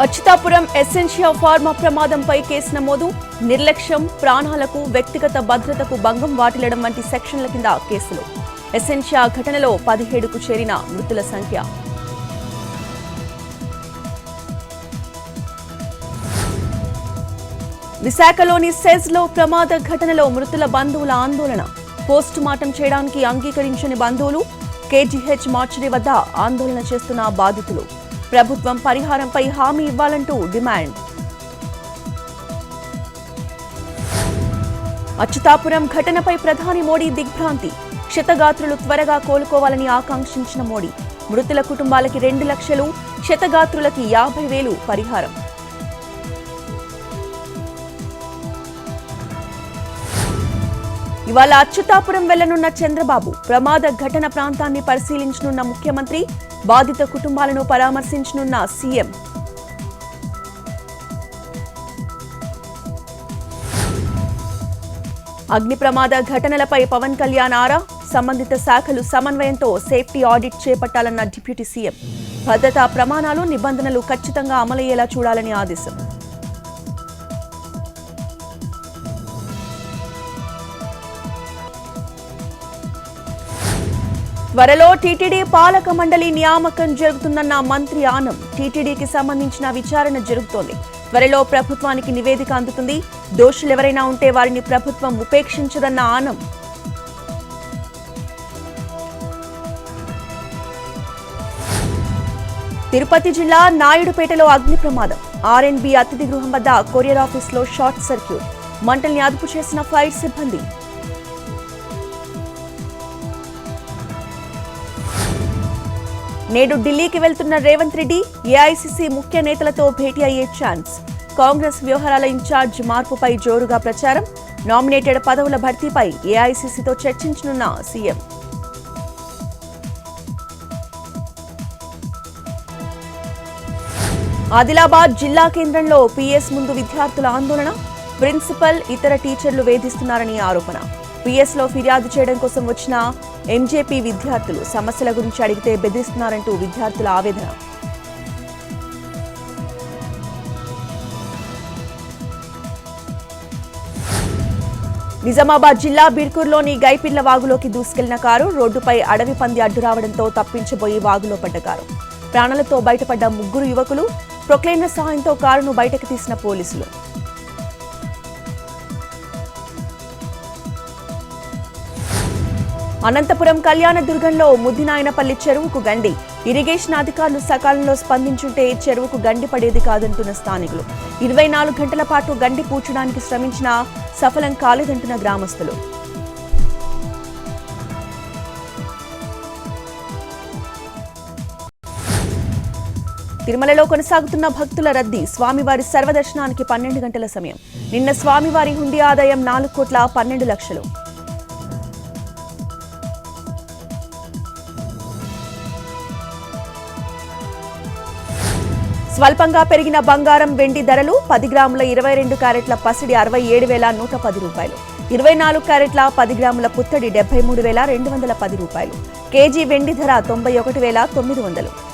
Atchutapuram Essentia pharma ప్రమాదంపై case నమోదు. నిర్లక్ష్యం, ప్రాణాలకు, వ్యక్తిగత భద్రతకు భంగం వాటిల్లడం వంటి సెక్షన్ల కింద కేసులు. ఎసెన్షియా ఘటనలో 17కు చేరిన మృతుల సంఖ్య. విశాఖలోని సెజ్లో ప్రమాద ఘటనలో మృతుల బంధువుల ఆందోళన. పోస్టు మార్టం చేయడానికి అంగీకరించని బంధువులు. కేజీహెచ్ మార్చరీ వద్ద ఆందోళన చేస్తున్న బాధితులు. ప్రభుత్వం పరిహారంపై హామీ ఇవ్వాలంటూ డిమాండ్. అచ్యుతాపురం ఘటనపై ప్రధాని మోడీ దిగ్భ్రాంతి. క్షతగాత్రులు త్వరగా కోలుకోవాలని ఆకాంక్షించిన మోడీ. మృతుల కుటుంబాలకి 2 లక్షలు, క్షతగాత్రులకి 50,000 పరిహారం. ఇవాళ అచ్యుతాపురం వెళ్లనున్న చంద్రబాబు. ప్రమాద ఘటన ప్రాంతాన్ని పరిశీలించనున్న ముఖ్యమంత్రి. బాధిత కుటుంబాలను పరామర్శించనున్న సీఎం. అగ్ని ప్రమాద ఘటనలపై పవన్ కళ్యాణ్ ఆరా. సంబంధిత శాఖలు సమన్వయంతో సేఫ్టీ ఆడిట్ చేపట్టాలన్న డిప్యూటీ సీఎం. భద్రతా ప్రమాణాలు, నిబంధనలు ఖచ్చితంగా అమలయ్యేలా చూడాలని ఆదేశం. త్వరలో టీటీడీ పాలక మండలి నియామకం జరుగుతుందన్న మంత్రి ఆనం. టీటీడీకి సంబంధించిన విచారణ జరుగుతోంది. త్వరలో ప్రభుత్వానికి నివేదిక అందుతుంది. దోషులెవరైనా ఉంటే వారిని ప్రభుత్వం ఉపేక్షించదన్న ఆనం. తిరుపతి జిల్లా నాయుడుపేటలో అగ్ని ప్రమాదం. ఆర్ఎన్బి అతిథి గృహం వద్ద కొరియర్ ఆఫీస్లో షార్ట్ సర్క్యూట్. మంటల్ని అదుపు చేసిన ఫైర్ సిబ్బంది. నేడు ఢిల్లీకి వెళ్తున్న రేవంత్ రెడ్డి. ఏఐసీసీ ముఖ్య నేతలతో భేటీ అయ్యే ఛాన్స్. కాంగ్రెస్ వ్యవహారాల ఇన్ఛార్జ్ మార్పుపై జోరుగా ప్రచారం. నామినేటెడ్ పదవుల భర్తీపై ఏఐసీసీతో చర్చించనున్న సీఎం. ఆదిలాబాద్ జిల్లా కేంద్రంలో పీఎస్ ముందు విద్యార్థుల ఆందోళన. ప్రిన్సిపల్, ఇతర టీచర్లు వేధిస్తున్నారని ఆరోపణ. పీఎస్లో ఫిర్యాదు చేయడం కోసం వచ్చిన ఎంజేపీ విద్యార్థులు సమస్యల గురించి అడిగితే బెదిరిస్తున్నారంటూ విద్యార్థుల ఆవేదన. నిజామాబాద్ జిల్లా బిర్కూర్లోని గైపిళ్ల వాగులోకి దూసుకెళ్లిన కారు. రోడ్డుపై అడవి పంది అడ్డు రావడంతో తప్పించబోయి వాగులో పడ్డ కారు. ప్రాణాలతో బయటపడ్డ 3 యువకులు. ప్రొక్లైనర్ సహాయంతో కారును బయటకు తీసిన పోలీసులు. అనంతపురం కళ్యాణదుర్గంలో ముద్దినాయనపల్లి చెరువుకు గండి. ఇరిగేషన్ అధికారులు సకాలంలో స్పందించుంటే చెరువుకు గండి పడేది కాదంటున్న స్థానికులు. 24 గంటల పాటు గండి పూడ్చడానికి శ్రమించినా సఫలం కాలేదంటున్న గ్రామస్తులు. తిరుమలలో కొనసాగుతున్న భక్తుల రద్దీ. స్వామివారి సర్వదర్శనానికి 12 గంటల సమయం. నిన్న స్వామివారి హుండీ ఆదాయం 4,12,00,000. స్వల్పంగా పెరిగిన బంగారం, వెండి ధరలు. 10 గ్రాముల 22 క్యారెట్ల పసిడి 67,110 రూపాయలు. 24 క్యారెట్ల 10 గ్రాముల పుత్తడి 73,210 రూపాయలు. కేజీ వెండి ధర 91,900.